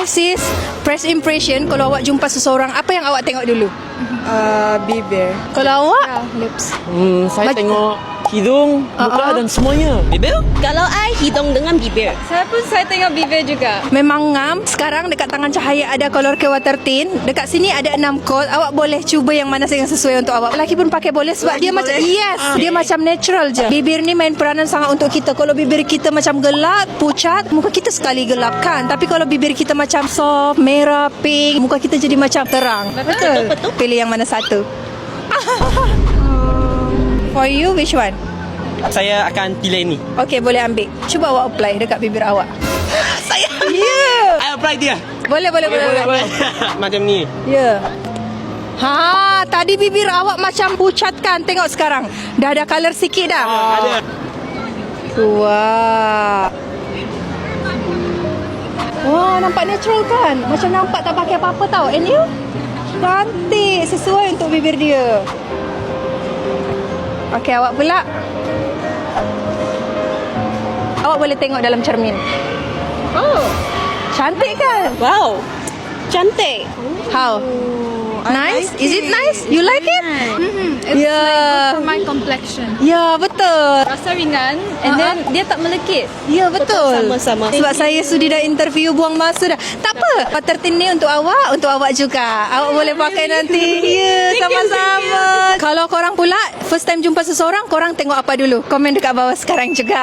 Okay sis, first impression kalau awak jumpa seseorang, apa yang awak tengok dulu? Bibir. Kalau awak? Lips. Saya tengok hidung, muka dan semuanya. Bibir? Kalau I, hidung dengan bibir. Saya tengok bibir juga. Memang ngam. Sekarang dekat tangan Cahaya ada color ke water tint. Dekat sini ada 6 coat. Awak boleh cuba yang mana yang sesuai untuk awak. Lelaki pun pakai boleh sebab dia macam dia macam natural je. Bibir ni main peranan sangat untuk kita. Kalau bibir kita macam gelap, pucat, muka kita sekali gelap kan. Tapi kalau bibir kita macam soft, merah, pink, muka kita jadi macam terang. Betul. Pilih yang mana satu. For you, which one? Saya akan pilih ni. Okay, boleh ambil. Cuba awak apply dekat bibir awak. Saya. Yeah. I apply dia. Boleh. Macam ni. Ya. Ha, tadi bibir awak macam pucat kan? Tengok sekarang. Dah ada color sikit dah. Ada. Wah. Wah, nampak natural kan? Macam nampak tak pakai apa-apa tau. And you? Cantik. Sesuai untuk bibir dia. Okey, awak pula. Awak boleh tengok dalam cermin. Oh, Cantik kan? wow. Cantik. How? Nice? like Is it nice? You like it? It's Yeah. like good for my complexion. Ya, betul. Rasa ringan and then dia tak melekit. Ya, betul. Sama-sama. Sebab saya sudi dah interview, buang masa dah. Tak apa. Water tint ni untuk awak juga. Awak boleh pakai nanti. Ya, sama-sama. Kalau korang pula first time jumpa seseorang, korang tengok apa dulu? Komen dekat bawah sekarang juga.